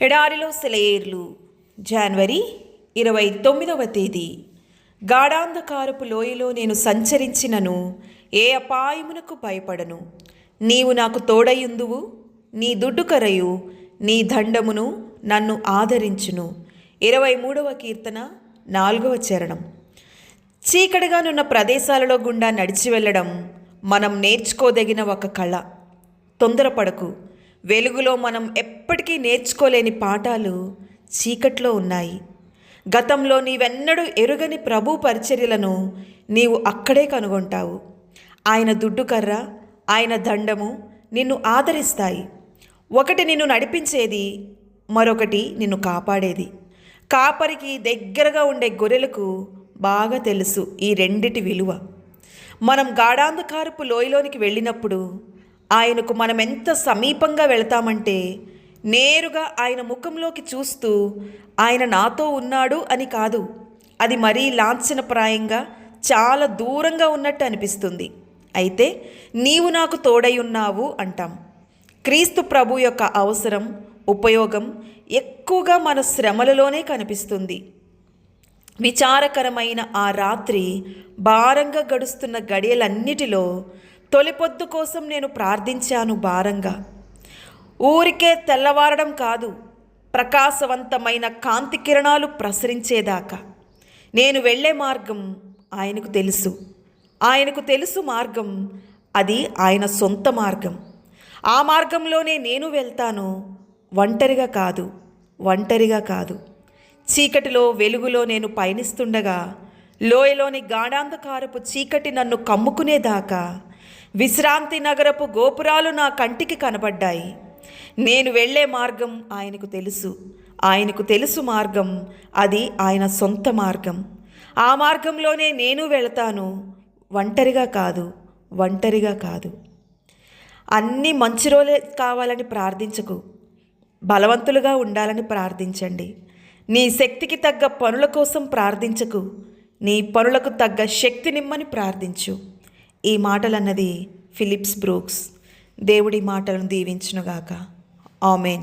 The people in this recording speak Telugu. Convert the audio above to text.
ఎడారిలో సెలయేర్లు జనవరి 29వ తేదీ. గాఢాంధకారపు లోయలో నేను సంచరించినను ఏ అపాయమునకు భయపడను. నీవు నాకు తోడయుందువు, నీ దుడ్డుకరయు నీ దండమును నన్ను ఆదరించును. 23వ కీర్తన 4వ చరణం. చీకటిగానున్న ప్రదేశాలలో గుండా నడిచి వెళ్ళడం మనం నేర్చుకోదగిన ఒక కళ. తొందరపడకు. వెలుగులో మనం ఎప్పటికీ నేర్చుకోలేని పాఠాలు చీకట్లో ఉన్నాయి. గతంలో నీవెన్నడూ ఎరుగని ప్రభు పరిచర్యలను నీవు అక్కడే కనుగొంటావు. ఆయన దుడ్డుకర్ర, ఆయన దండము నిన్ను ఆదరిస్తాయి. ఒకటి నిన్ను నడిపించేది, మరొకటి నిన్ను కాపాడేది. కాపరికి దగ్గరగా ఉండే గొర్రెలకు బాగా తెలుసు ఈ రెండిటి విలువ. మనం గాఢాంధకారపు లోయలోనికి వెళ్ళినప్పుడు ఆయనకు మనం ఎంత సమీపంగా వెళతామంటే నేరుగా ఆయన ముఖంలోకి చూస్తూ ఆయన నాతో ఉన్నాడు అని కాదు, అది మరీ లాంఛనప్రాయంగా చాలా దూరంగా ఉన్నట్టు అనిపిస్తుంది. అయితే నీవు నాకు తోడై ఉన్నావు అంటాం. క్రీస్తు ప్రభు యొక్క అవసరం, ఉపయోగం ఎక్కువగా మన శ్రమలలోనే కనిపిస్తుంది. విచారకరమైన ఆ రాత్రి భారంగా గడుస్తున్న గడియలన్నిటిలో తొలిపొద్దు కోసం నేను ప్రార్థించాను భారంగా. ఊరికే తెల్లవారడం కాదు, ప్రకాశవంతమైన కాంతి కిరణాలు ప్రసరించేదాకా. నేను వెళ్ళే మార్గం ఆయనకు తెలుసు. ఆయనకు తెలుసు మార్గం, అది ఆయన సొంత మార్గం. ఆ మార్గంలోనే నేను వెళ్తాను, ఒంటరిగా కాదు, ఒంటరిగా కాదు. చీకటిలో వెలుగులో నేను పయనిస్తుండగా లోయలోని గాఢాంధకారపు చీకటి నన్ను కమ్ముకునేదాకా విశ్రాంతి నగరపు గోపురాలు నా కంటికి కనబడ్డాయి. నేను వెళ్ళే మార్గం ఆయనకు తెలుసు. ఆయనకు తెలుసు మార్గం, అది ఆయన సొంత మార్గం. ఆ మార్గంలోనే నేను వెళతాను, ఒంటరిగా కాదు, ఒంటరిగా కాదు. అన్నీ మంచి రోజులే కావాలని ప్రార్థించకు, బలవంతులుగా ఉండాలని ప్రార్థించండి. నీ శక్తికి తగ్గ పనుల కోసం ప్రార్థించకు, నీ పనులకు తగ్గ శక్తి నిమ్మని ప్రార్థించు. ఈ మాటలన్నది ఫిలిప్స్ బ్రూక్స్. దేవుడి మాటలను దీవించునుగాక. ఆమెన్.